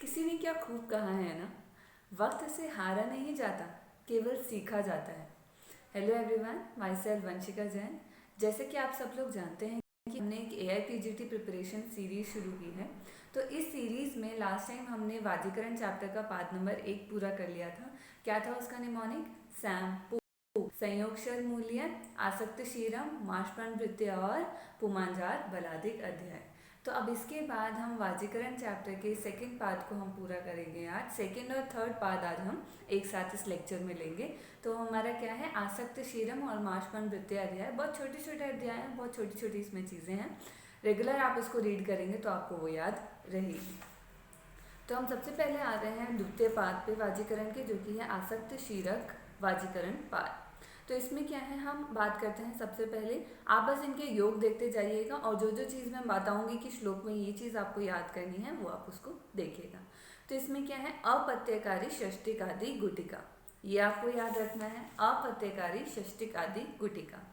किसी ने क्या खूब कहा है ना, वक्त से हारा नहीं जाता, केवल सीखा जाता है। Hello everyone, my self Vanshika Jain. जैसे कि आप सब लोग जानते हैं कि हमने एक AIPGT प्रिपरेशन सीरीज शुरू की है। तो इस सीरीज में लास्ट टाइम हमने वाजीकरण चैप्टर का पाठ नंबर 1 पूरा कर लिया था। क्या था उसका निमोनिक? सैम, संयोगशर मूल्य, आसक्त शीरम, माशपन वृत्ति और पुमांजार बलादिक अध्याय। तो अब इसके बाद हम वाजीकरण चैप्टर के सेकंड पार्ट को हम पूरा करेंगे। आज सेकंड और थर्ड पार्ट आज हम एक साथ इस लेक्चर में लेंगे। तो हमारा क्या है, आसक्त शीरम और माशपन वृत्ति अध्याय। बहुत छोटे छोटे अध्याय हैं, बहुत छोटी छोटी इसमें चीज़ें हैं। रेगुलर आप इसको रीड करेंगे तो आपको वो याद रहेगी। तो हम सबसे पहले आ रहे हैं द्वितीय पाद पे वाजीकरण के, जो कि है आसक्त शीरक वाजीकरण पाद। तो इसमें क्या है, हम बात करते हैं सबसे पहले, आप बस इनके योग देखते जाइएगा और जो जो चीज़ मैं बताऊंगी कि श्लोक में ये चीज़ आपको याद करनी है वो आप उसको देखिएगा। तो इसमें क्या है, अपत्यकारी षष्टिक आदि गुटिका, ये आपको याद रखना है, अपत्यकारी षष्टिक आदि गुटिका।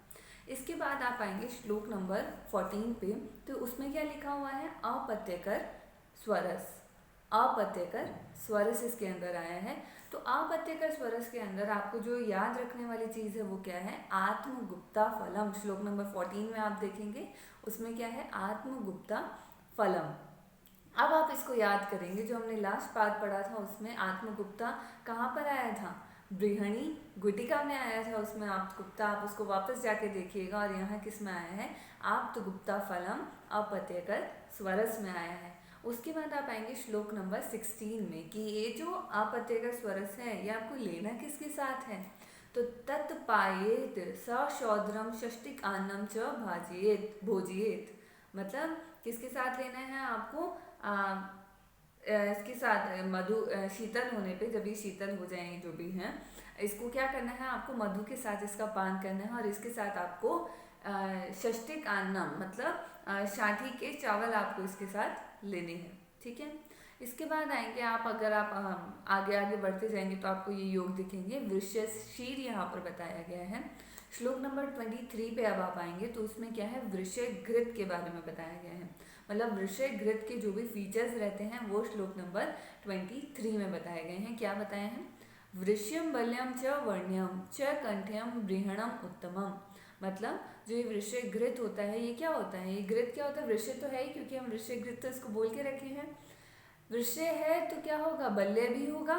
इसके बाद आप आएंगे श्लोक नंबर 14 पे। तो उसमें क्या लिखा हुआ है, अपत्यकर स्वरस, अपत्यकर स्वरस इसके अंदर आया है। तो अपत्यकर स्वरस के अंदर आपको जो याद रखने वाली चीज़ है वो क्या है, आत्मगुप्ता फलम। श्लोक नंबर 14 में आप देखेंगे उसमें क्या है, आत्मगुप्ता फलम। अब आप इसको याद करेंगे, जो हमने लास्ट पार्ट पढ़ा था उसमें आत्मगुप्ता कहाँ पर आया था, बृहणी गुटिका में आया था। उसमें आत्मगुप्ता, आप उसको वापस जाके देखिएगा। और यहाँ किस में आया है, आत्मगुप्ता फलम अपत्यकर स्वरस में आया है। उसके बाद आप आएंगे श्लोक नंबर 16 में कि ये जो अपत्यकर स्वरस है ये आपको लेना किसके साथ है। तो तत्पायेत सशौद्रम षष्टिक अन्नम च भाजियेत भोजियेत, मतलब किसके साथ लेना है आपको, इसके साथ मधु, शीतल होने पे, जब ये शीतल हो जाएंगे जो भी हैं, इसको क्या करना है आपको, मधु के साथ इसका पान करना है। और इसके साथ आपको षष्टिक अन्नम मतलब साठी के चावल आपको इसके साथ लेने हैं। ठीक है। इसके बाद आएंगे आप, अगर आप आगे आगे बढ़ते जाएंगे तो आपको ये योग दिखेंगे। वृषशीर यहाँ पर बताया गया है। श्लोक नंबर 23 पे अब आप आएंगे तो उसमें क्या है, वृषय घृत के बारे में बताया गया है। मतलब वृषय घृत के जो भी फीचर्स रहते हैं वो श्लोक नंबर 23 में बताए गए हैं। क्या बताए हैं, वृष्यम बल्यम च वर्ण्यम च कंठ्यम बृहणम उत्तमम। मतलब जो ये वृषय घृत होता है ये क्या होता है, ये घृत क्या होता है, वृषय तो है ही, क्योंकि हम वृषय घृत तो इसको बोल के रखे हैं। वृषय है तो क्या होगा, बल्य भी होगा,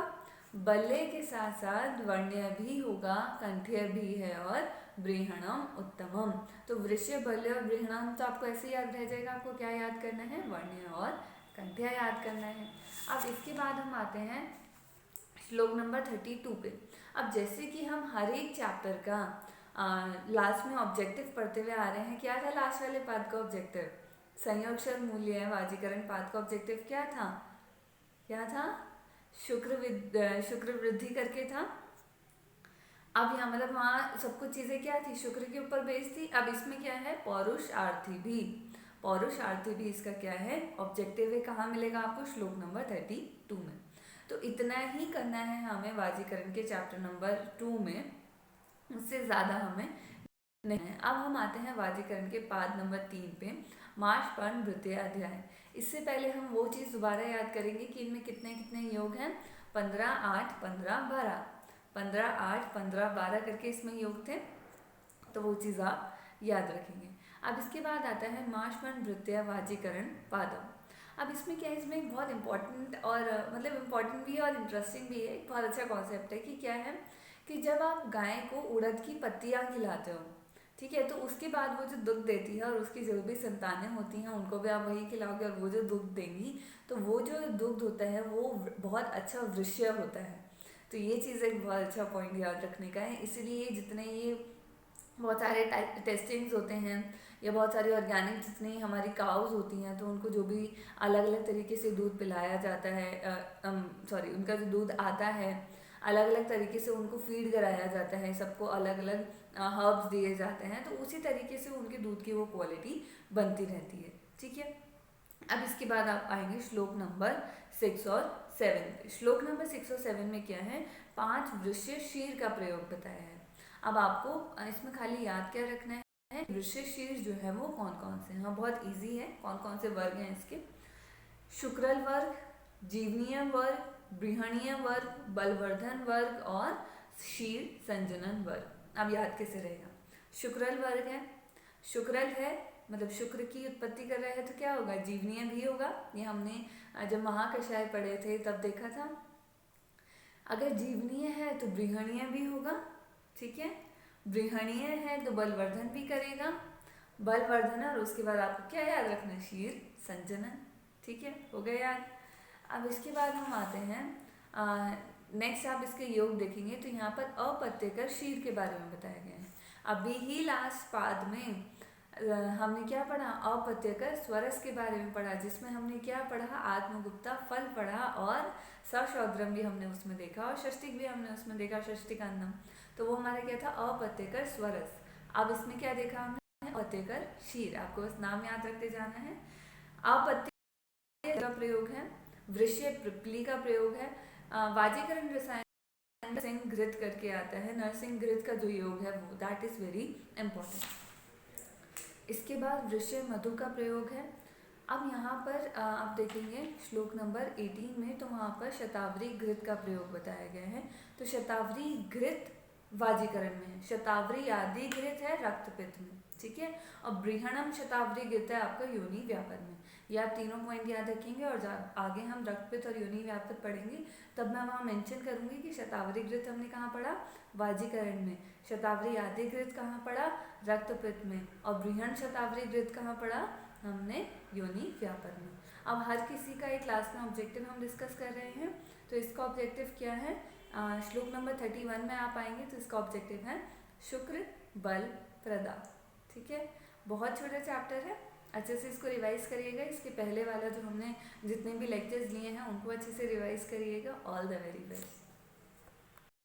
बल्य के साथ साथ वर्ण्य भी होगा, कंठ्य भी है, और बृहणम उत्तमम। तो वृषय, बल्य और बृहणम तो आपको ऐसे याद रह जाएगा। आपको क्या याद करना है, वर्ण्य और कंठ्य याद करना है। अब इसके बाद हम आते हैं श्लोक नंबर 32 पे। अब जैसे कि हम हर एक चैप्टर का लास्ट में ऑब्जेक्टिव पढ़ते हुए आ रहे हैं, क्या था लास्ट वाले पाद का ऑब्जेक्टिव, संयोगशर मूल्य वाजीकरण पाद का ऑब्जेक्टिव क्या था, क्या था, शुक्र वृद्धि करके था। अब यहाँ मतलब वहाँ सब कुछ चीज़ें क्या थी, शुक्र के ऊपर बेस्ड थी। अब इसमें क्या है, पौरुषार्थी भी, पौरुषार्थी भी इसका क्या है ऑब्जेक्टिव है। कहाँ मिलेगा आपको, श्लोक नंबर 32 में। तो इतना ही करना है हमें वाजीकरण के चैप्टर नंबर 2 में, उससे ज़्यादा हमें नहीं है। अब हम आते हैं वाजीकरण के पाद नंबर 3 पे, माशपर्ण वृत्तीय अध्याय। इससे पहले हम वो चीज़ दोबारा याद करेंगे कि इनमें कितने कितने योग हैं, 15, 8, 15, 12, 15, 8, 15, 12 करके इसमें योग थे। तो वो चीज़ आप याद रखेंगे। अब इसके बाद आता है माशपर्ण वृत्तीय वाजीकरण पादम। अब इसमें क्या है, इसमें एक बहुत इंपॉर्टेंट और मतलब इम्पॉर्टेंट भी है और इंटरेस्टिंग भी है, एक बहुत अच्छा कॉन्सेप्ट है कि क्या है कि जब आप गाय को उड़द की पत्तियाँ खिलाते हो, ठीक है, तो उसके बाद वो जो दुग्ध देती है और उसकी जो भी संतानें होती हैं उनको भी आप वही खिलाओगे और वो जो दुग्ध देंगी, तो वो जो दुग्ध होता है वो बहुत अच्छा वृष्य होता है। तो ये चीज़ एक बहुत अच्छा पॉइंट याद रखने का है। इसीलिए जितने ये बहुत सारे टाइप टेस्टिंग्स होते हैं या बहुत सारी ऑर्गेनिक जितनी हमारी काउज होती हैं, तो उनको जो भी अलग अलग तरीके से दूध पिलाया जाता है, सॉरी उनका जो दूध आता है अलग अलग तरीके से उनको फीड कराया जाता है, सबको अलग अलग हर्ब्स दिए जाते हैं, तो उसी तरीके से उनके दूध की वो क्वालिटी बनती रहती है। ठीक है। अब इसके बाद आप आएंगे श्लोक नंबर 6 और 7। श्लोक नंबर 6 और 7 में क्या है, 5 वृश्य शीर का प्रयोग बताया है। अब आपको इसमें खाली याद क्या रखना है, वृश्य शीर जो है वो कौन कौन से हैं। हाँ बहुत इजी है, कौन कौन से वर्ग हैं इसके, शुक्रल वर्ग, जीवनीय वर्ग, बृहणीय वर्ग, बलवर्धन वर्ग और क्षीर संजनन वर्ग। अब याद कैसे रहेगा? शुक्रल वर्ग है, शुक्रल है मतलब शुक्र की उत्पत्ति कर रहा है तो क्या होगा? जीवनीय भी होगा। ये हमने जब महाकषाय पढ़े थे तब देखा था। अगर जीवनीय है तो बृहणीय भी होगा, ठीक है। बृहणीय है तो बलवर्धन भी करेगा, बलवर्धन, और उसके बाद आपको क्या याद रखना है? क्षीर संजनन, ठीक है, हो गया याद। अब इसके बाद हम आते हैं नेक्स्ट, आप इसके योग देखेंगे तो यहाँ पर अपत्यकर क्षीर के बारे में बताया गया है। अभी ही लास्ट पाद में हमने क्या पढ़ा? अपत्यकर स्वरस के बारे में पढ़ा, जिसमें हमने क्या पढ़ा? आत्मगुप्ता फल पढ़ा और सशौद्रम भी हमने उसमें देखा और षष्टिक भी हमने उसमें देखा, षष्टिकान्नम। तो वो हमारा क्या था? अपत्यकर स्वरस। अब इसमें क्या देखा हमने? अपत्यकर क्षीर। आपको बस नाम याद रखते जाना है। अपत्य का प्रयोग है, वृष्य पिपली का प्रयोग है, वाजीकरण रसायन नरसिंह घृत करके आता है, नरसिंह घृत का जो योग है वो दैट इज वेरी इंपॉर्टेंट। इसके बाद वृष्य मधु का प्रयोग है। अब यहाँ पर आप देखेंगे श्लोक नंबर 18 में, तो वहाँ पर शतावरी घृत का प्रयोग बताया गया है। तो शतावरी घृत वाजीकरण में है, शतावरी आदि घृत है रक्तपित्त में, ठीक है, और बृहणम शतावरी घृत है आपका योनि व्यापद में। ये आप तीनों पॉइंट याद रखेंगे और आगे हम रक्तपित्त और योनि व्यापद पढ़ेंगे तब मैं वहाँ मेंशन करूँगी कि शतावरी घृत हमने कहाँ पढ़ा? वाजीकरण में। शतावरी आदि घृत कहाँ पढ़ा? रक्तपित्त में। और बृहण शतावरी घृत कहाँ पढ़ा? हमने योनि व्यापद में। अब हर किसी का एक क्लास में ऑब्जेक्टिव हम डिस्कस कर रहे हैं, तो इसका ऑब्जेक्टिव क्या है? श्लोक नंबर 31 में आप आएंगे तो इसका ऑब्जेक्टिव है शुक्र बल प्रदा, ठीक है। बहुत छोटा चैप्टर है, अच्छे से इसको रिवाइज करिएगा। इसके पहले वाला जो हमने जितने भी लेक्चर्स लिए हैं उनको अच्छे से रिवाइज करिएगा। All the very best.